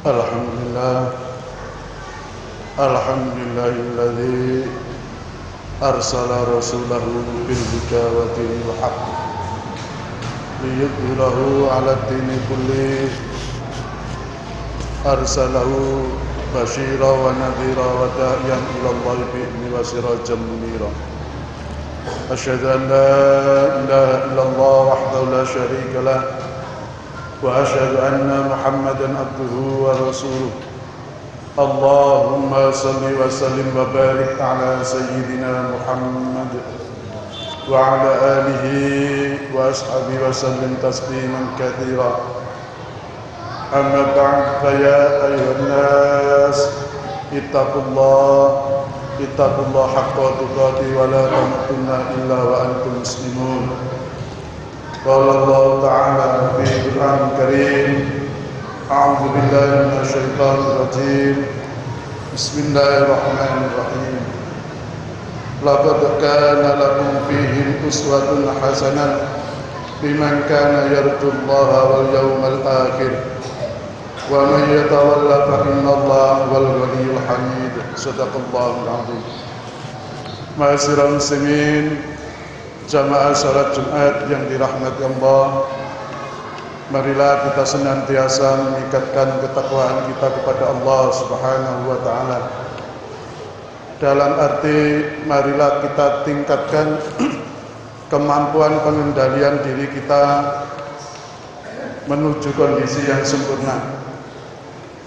Alhamdulillah, alhamdulillahilladzi arsala rasulahu bil huda wa dinil haqq liyudhhirahu 'ala ad-dini kulli. Arsalahu basyira wa nadhira wa da'iyan ila Allahi bi'izni wa sirajan munira. Asyhadu an la ilaha illallah wahdahu la syarika lah wa asyhadu anna Muhammadan abduhu wa rasuluh. Allahumma salli wa sallim wa barik ala sayyidina Muhammad wa ala alihi wa ashabihi wa sallim tasliman katsira. Amma ba'd, fa ya ayyuhan nas ittaqullah haqqa tuqatih wa la tamutunna illa wa antum muslimun. Qala Allah ta'ala fi Al-Qur'anil Karim, a'udzu billahi minasy syaithanir rajim. Bismillahirrahmanirrahim. Laqad kana lakum fihim uswatun hasanah liman kana yarjullaha wal yawmal akhir wa man yatawalla fa innallaha wal ghaniyyul hamid. Shadaqallahul azim. Ma'asyiral muslimin, jamaah salat Jumat yang dirahmati Allah, marilah kita senantiasa meningkatkan ketakwaan kita kepada Allah Subhanahu wa taala. Dalam arti marilah kita tingkatkan kemampuan pengendalian diri kita menuju kondisi yang sempurna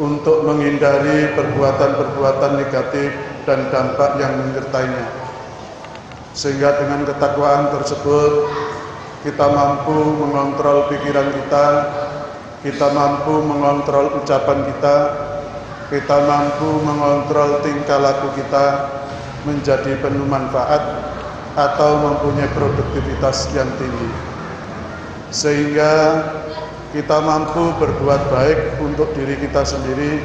untuk menghindari perbuatan-perbuatan negatif dan dampak yang menyertainya. Sehingga dengan ketakwaan tersebut kita mampu mengontrol pikiran kita mampu mengontrol ucapan kita mampu mengontrol tingkah laku kita menjadi penuh manfaat atau mempunyai produktivitas yang tinggi. Sehingga kita mampu berbuat baik untuk diri kita sendiri,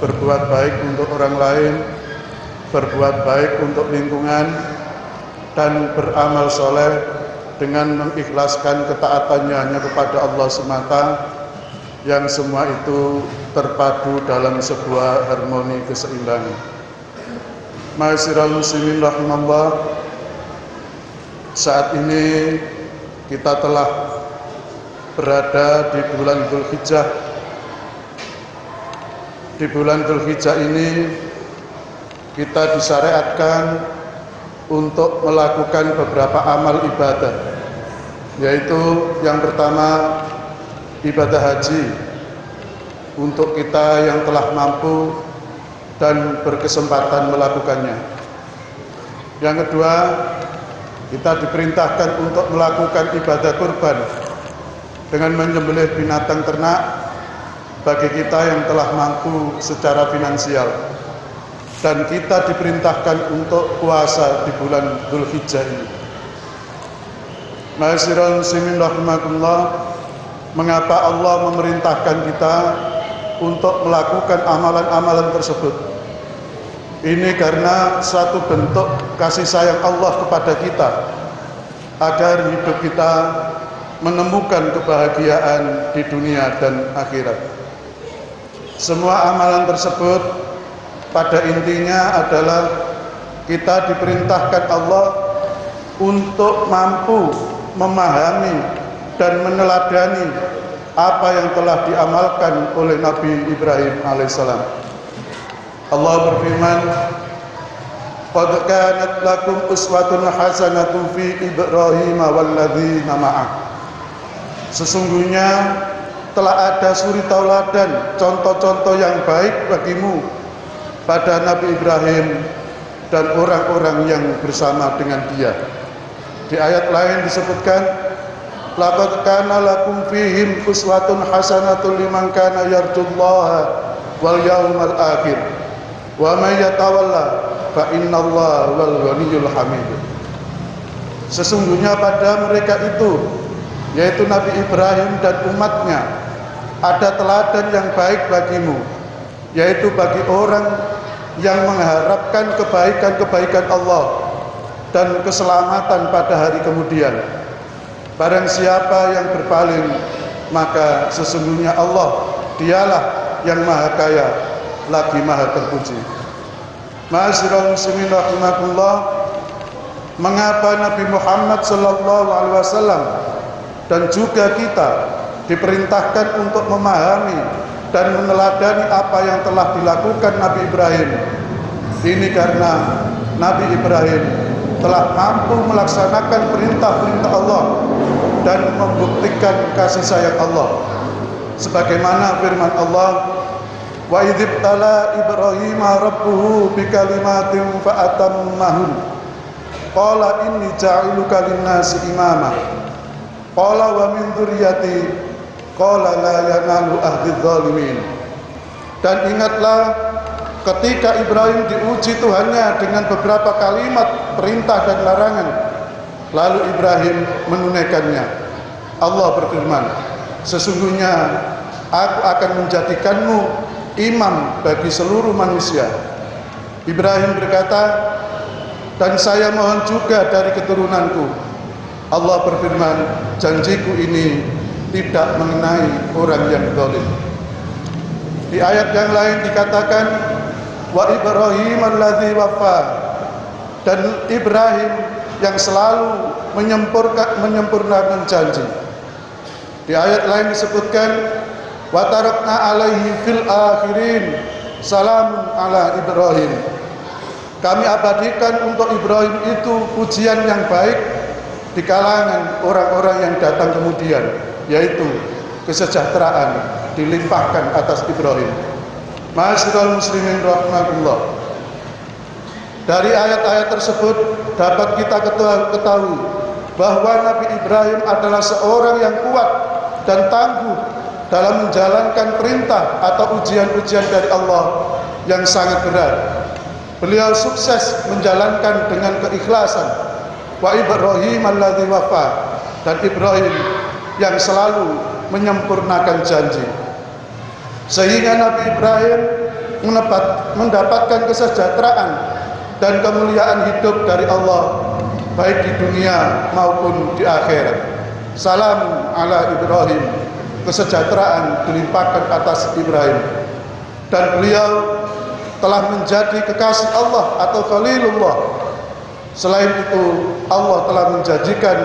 berbuat baik untuk orang lain, berbuat baik untuk lingkungan, dan beramal soleh dengan mengikhlaskan ketaatannya hanya kepada Allah semata, yang semua itu terpadu dalam sebuah harmoni keseimbangan. Ma'asyiral muslimin rahimallah, saat ini kita telah berada di bulan Dzulhijjah. Di bulan Dzulhijjah ini kita disyariatkan untuk melakukan beberapa amal ibadah, yaitu yang pertama ibadah haji untuk kita yang telah mampu dan berkesempatan melakukannya. Yang kedua, kita diperintahkan untuk melakukan ibadah kurban dengan menyembelih binatang ternak bagi kita yang telah mampu secara finansial. Dan kita diperintahkan untuk puasa di bulan Dzulhijjah ini. Ma'asyiral muslimin rahimakumullah, mengapa Allah memerintahkan kita untuk melakukan amalan-amalan tersebut? Ini karena suatu bentuk kasih sayang Allah kepada kita, agar hidup kita menemukan kebahagiaan di dunia dan akhirat. Semua amalan tersebut pada intinya adalah kita diperintahkan Allah untuk mampu memahami dan meneladani apa yang telah diamalkan oleh Nabi Ibrahim alaihissalam. Allah berfirman, "Qad kanat lakum uswatun hasanatun fi Ibrahim walladzina ma'ah." Sesungguhnya telah ada suri tauladan, contoh-contoh yang baik bagimu pada Nabi Ibrahim dan orang-orang yang bersama dengan dia. Di ayat lain disebutkan, "Laqad kana lakum fihim uswatun hasanatun liman kana yarjullaha wal yawmal akhir wa may yatawalla fa innallaha wal ghaniyyul hamid." Sesungguhnya pada mereka itu, yaitu Nabi Ibrahim dan umatnya, ada teladan yang baik bagimu, yaitu bagi orang yang mengharapkan kebaikan-kebaikan Allah dan keselamatan pada hari kemudian. Barang siapa yang berpaling, maka sesungguhnya Allah dialah yang maha kaya lagi maha terpuji. Ma'asyiral muslimin rahimakumullah, mengapa Nabi Muhammad sallallahu alaihi wasallam dan juga kita diperintahkan untuk memahami dan meneladani apa yang telah dilakukan Nabi Ibrahim? Ini karena Nabi Ibrahim telah mampu melaksanakan perintah-perintah Allah dan membuktikan kasih sayang Allah. Sebagaimana firman Allah, wa idzibtala Ibrahim rabbuhu bikalimatin fa'atammahun qala inni ja'iluka lin-nasi imama qala wa min dzurriyyati qala la yanalu ahdiz zalimin. Dan ingatlah ketika Ibrahim diuji Tuhannya dengan beberapa kalimat perintah dan larangan, lalu Ibrahim menunaikannya. Allah berfirman, sesungguhnya aku akan menjadikanmu imam bagi seluruh manusia. Ibrahim berkata, dan saya mohon juga dari keturunanku. Allah berfirman, janjiku ini tidak mengenai orang yang zalim. Di ayat yang lain dikatakan, wa Ibrahim alladzi wafa, dan Ibrahim yang selalu menyempurnakan janji. Di ayat lain disebutkan, wa tarakna alaihi fil akhirin salamun ala Ibrahim. Kami abadikan untuk Ibrahim itu pujian yang baik di kalangan orang-orang yang datang kemudian, yaitu kesejahteraan dilimpahkan atas Ibrahim. Ma'asyiral muslimin rahimakumullah, dari ayat-ayat tersebut dapat kita ketahui bahwa Nabi Ibrahim adalah seorang yang kuat dan tangguh dalam menjalankan perintah atau ujian-ujian dari Allah yang sangat berat. Beliau sukses menjalankan dengan keikhlasan. Wa Ibrahim alladzi wafa, dan Ibrahim yang selalu menyempurnakan janji. Sehingga Nabi Ibrahim mendapatkan kesejahteraan dan kemuliaan hidup dari Allah, baik di dunia maupun di akhirat. Salam ala Ibrahim, kesejahteraan dilimpahkan atas Ibrahim. Dan beliau telah menjadi kekasih Allah atau Khalilullah. Selain itu, Allah telah menjanjikan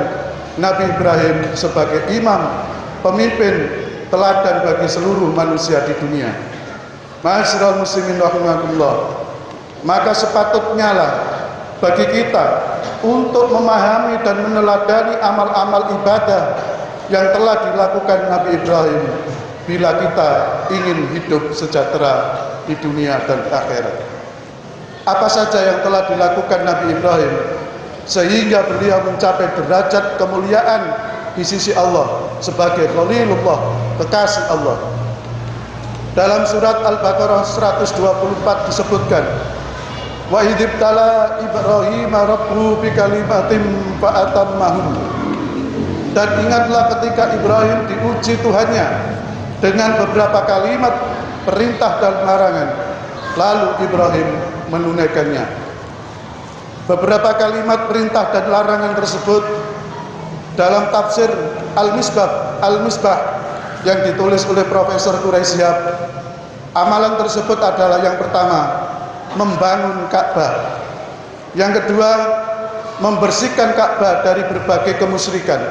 Nabi Ibrahim sebagai imam, pemimpin, teladan bagi seluruh manusia di dunia. Ma'asyiral muslimin rahimakumullah, maka sepatutnya lah bagi kita untuk memahami dan meneladani amal-amal ibadah yang telah dilakukan Nabi Ibrahim bila kita ingin hidup sejahtera di dunia dan di akhirat. Apa saja yang telah dilakukan Nabi Ibrahim sehingga beliau mencapai derajat kemuliaan di sisi Allah sebagai Khalilullah, kekasih Allah. Dalam surat Al-Baqarah 124 disebutkan, wa idzibtala Ibrahim rabbuhu bikalimatin fa'atammahun. Dan ingatlah ketika Ibrahim diuji Tuhannya dengan beberapa kalimat perintah dan larangan, lalu Ibrahim menunaikannya. Beberapa kalimat perintah dan larangan tersebut dalam tafsir Al-Misbah yang ditulis oleh Profesor Quraisyhab, amalan tersebut adalah yang pertama, membangun Ka'bah. Yang kedua, membersihkan Ka'bah dari berbagai kemusyrikan.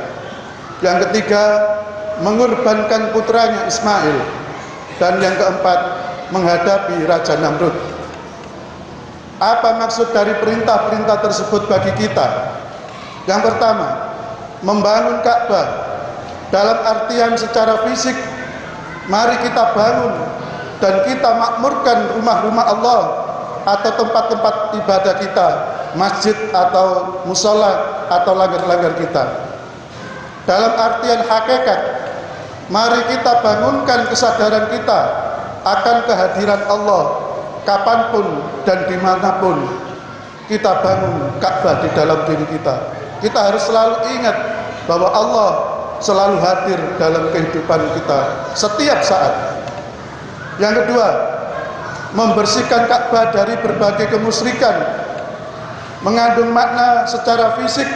Yang ketiga, mengorbankan putranya Ismail. Dan yang keempat, menghadapi Raja Namrud. Apa maksud dari perintah-perintah tersebut bagi kita? Yang pertama, membangun Ka'bah. Dalam artian secara fisik, mari kita bangun dan kita makmurkan rumah-rumah Allah atau tempat-tempat ibadah kita, masjid atau musola atau langgar-langgar kita. Dalam artian hakikat, mari kita bangunkan kesadaran kita akan kehadiran Allah kapanpun dan dimanapun. Kita bangun Ka'bah di dalam diri kita. Kita harus selalu ingat bahwa Allah selalu hadir dalam kehidupan kita setiap saat. Yang kedua, membersihkan Ka'bah dari berbagai kemusyrikan, mengandung makna secara fisik.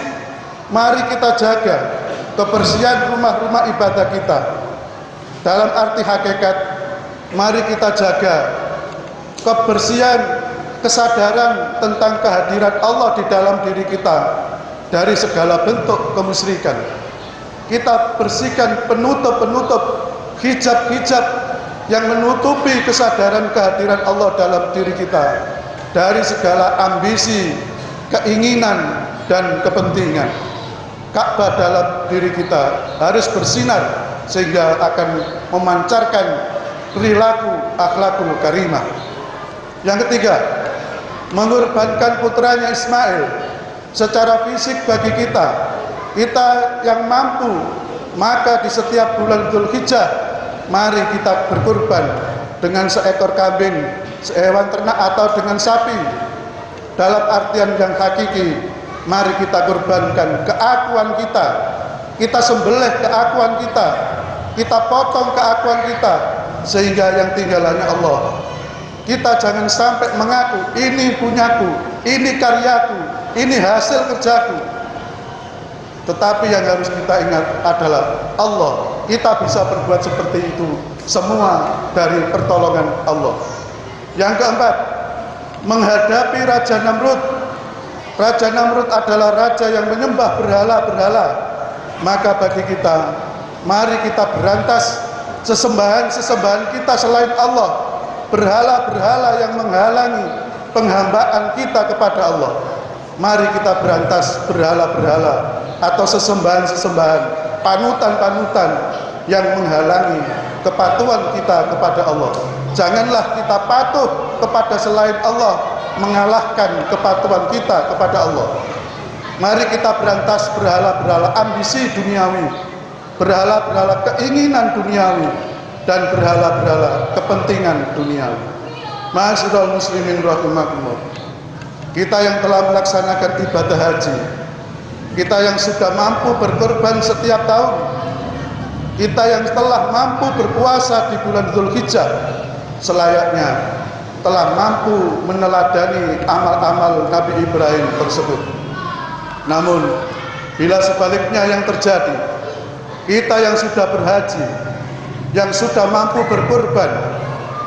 Mari kita jaga kebersihan rumah-rumah ibadah kita. Dalam arti hakikat, Mari kita jaga kebersihan, kesadaran tentang kehadiran Allah di dalam diri kita dari segala bentuk kemusyrikan. Kita bersihkan penutup-penutup, hijab-hijab yang menutupi kesadaran kehadiran Allah dalam diri kita dari segala ambisi, keinginan, dan kepentingan. Ka'bah dalam diri kita harus bersinar sehingga akan memancarkan perilaku akhlakul karimah. Yang ketiga, mengorbankan putranya Ismail secara fisik bagi kita yang mampu, maka di setiap bulan Dzulhijjah mari kita berkurban dengan seekor kambing, sehewan ternak atau dengan sapi. Dalam artian yang hakiki, mari kita kurbankan keakuan kita, kita sembelih keakuan kita potong keakuan kita, sehingga yang tinggal hanya Allah. Kita jangan sampai mengaku ini punyaku, ini karyaku, ini hasil kerjaku. Tetapi yang harus kita ingat adalah Allah. Kita bisa berbuat seperti itu semua dari pertolongan Allah. Yang keempat, menghadapi Raja Namrud. Raja Namrud adalah raja yang menyembah berhala-berhala. Maka bagi kita, mari kita berantas sesembahan-sesembahan kita selain Allah, berhala-berhala yang menghalangi penghambaan kita kepada Allah. Mari kita berantas berhala-berhala atau sesembahan-sesembahan, panutan-panutan yang menghalangi kepatuhan kita kepada Allah. Janganlah kita patuh kepada selain Allah, mengalahkan kepatuhan kita kepada Allah. Mari kita berantas berhala-berhala ambisi duniawi, berhala-berhala keinginan duniawi, dan berhala-berhala kepentingan duniawi. Ma'asyiral muslimin rahimakumullah. Kita yang telah melaksanakan ibadah haji, kita yang sudah mampu berkorban setiap tahun, kita yang telah mampu berpuasa di bulan Dzulhijjah, selayaknya telah mampu meneladani amal-amal Nabi Ibrahim tersebut. Namun, bila sebaliknya yang terjadi, kita yang sudah berhaji, yang sudah mampu berkorban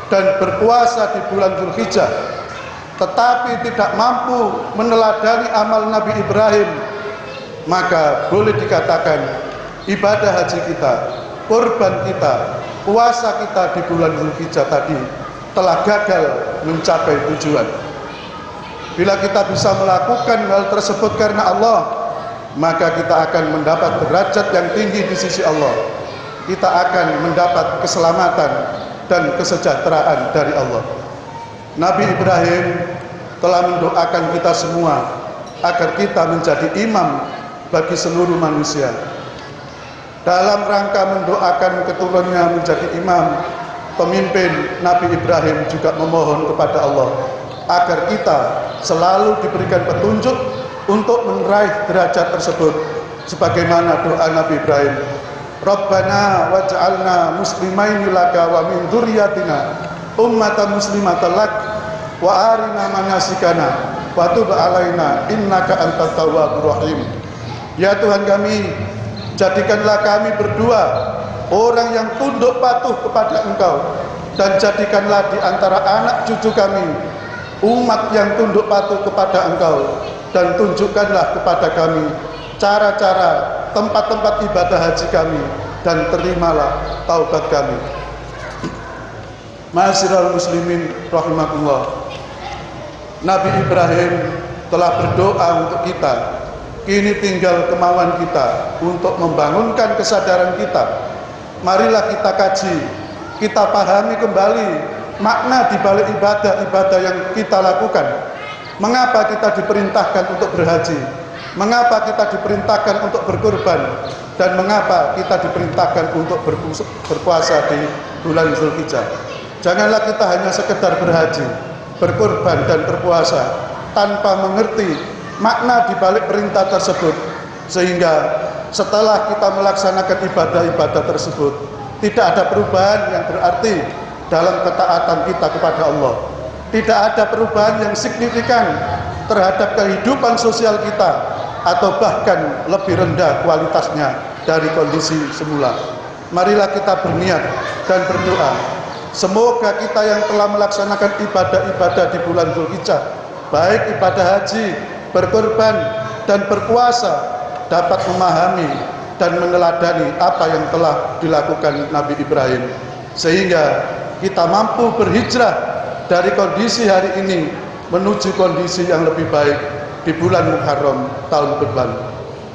dan berpuasa di bulan Dzulhijjah, tetapi tidak mampu meneladani amal Nabi Ibrahim, maka boleh dikatakan ibadah haji kita, korban kita, puasa kita di bulan Dzulhijjah tadi telah gagal mencapai tujuan. Bila kita bisa melakukan hal tersebut karena Allah, maka kita akan mendapat derajat yang tinggi di sisi Allah. Kita akan mendapat keselamatan dan kesejahteraan dari Allah. Nabi Ibrahim telah mendoakan kita semua agar kita menjadi imam bagi seluruh manusia. Dalam rangka mendoakan keturunannya menjadi imam, pemimpin, Nabi Ibrahim juga memohon kepada Allah agar kita selalu diberikan petunjuk untuk meraih derajat tersebut, sebagaimana doa Nabi Ibrahim, Rabbana waj'alna muslimaini laka wa min dzurriyyatina ummatan muslimatan lak wa arina manasikana wa tub alaina innaka antat tawwabur rahim. Ya Tuhan kami, jadikanlah kami berdua orang yang tunduk patuh kepada Engkau, dan jadikanlah di antara anak cucu kami umat yang tunduk patuh kepada Engkau, dan tunjukkanlah kepada kami cara-cara, tempat-tempat ibadah haji kami, dan terimalah taubat kami. Ma'asyiral muslimin rahimakumullah. Nabi Ibrahim telah berdoa untuk kita. Kini tinggal kemauan kita untuk membangunkan kesadaran kita. Marilah kita kaji, kita pahami kembali makna di balik ibadah-ibadah yang kita lakukan. Mengapa kita diperintahkan untuk berhaji? Mengapa kita diperintahkan untuk berkorban? Dan mengapa kita diperintahkan untuk berpuasa di bulan Dzulhijjah? Janganlah kita hanya sekedar berhaji, berkorban dan berpuasa tanpa mengerti makna di balik perintah tersebut, sehingga setelah kita melaksanakan ibadah-ibadah tersebut tidak ada perubahan yang berarti dalam ketaatan kita kepada Allah. Tidak ada perubahan yang signifikan terhadap kehidupan sosial kita, atau bahkan lebih rendah kualitasnya dari kondisi semula. Marilah kita berniat dan berdoa Semoga kita yang telah melaksanakan ibadah-ibadah di bulan Dzulhijjah, baik ibadah haji, berkorban, dan berpuasa, dapat memahami dan meneladani apa yang telah dilakukan Nabi Ibrahim, sehingga kita mampu berhijrah dari kondisi hari ini menuju kondisi yang lebih baik di bulan Muharram tahun depan.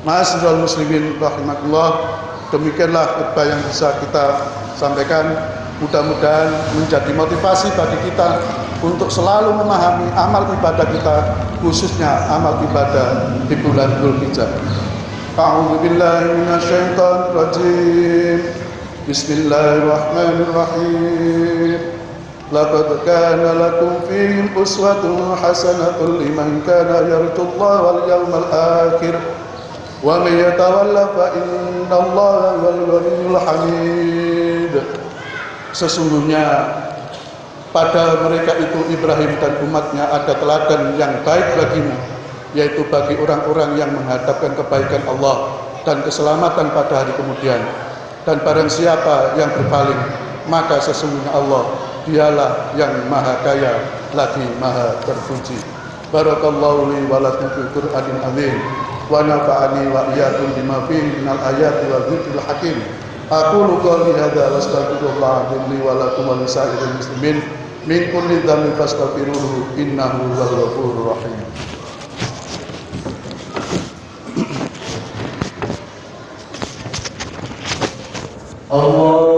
Ma'asyiral muslimin rahimakumullah, demikianlah khutbah yang bisa kita sampaikan. Mudah-mudahan menjadi motivasi bagi kita untuk selalu memahami amal ibadah kita, khususnya amal ibadah di bulan Dzulhijjah. A'udzu billahi minasyaitonir rajim. Bismillahirrahmanirrahim. Laqad kana lakum fihim uswatun hasanatun liman kana yarjullaha wal yawmal akhir. Wa may yatawalla fa innallaha wal ghaniyyul hamid. Sesungguhnya pada mereka itu Ibrahim dan umatnya ada teladan yang baik bagimu, yaitu bagi orang-orang yang menghadapkan kebaikan Allah dan keselamatan pada hari kemudian. Dan barang siapa yang berpaling, maka sesungguhnya Allah dialah yang maha kaya lagi maha terpuji. Barakallahu li wa lakum fil Qur'anil azim wa nafa'ani wa iyyakum bima fihi minal ayati wal dzikril hakim. Aqulu qouli hadza wa astaghfirullah li wa lakum wa lisa'iril muslimin min kulli dhanbin fastaghfiruhu innahu huwal ghafurur rahim. Allah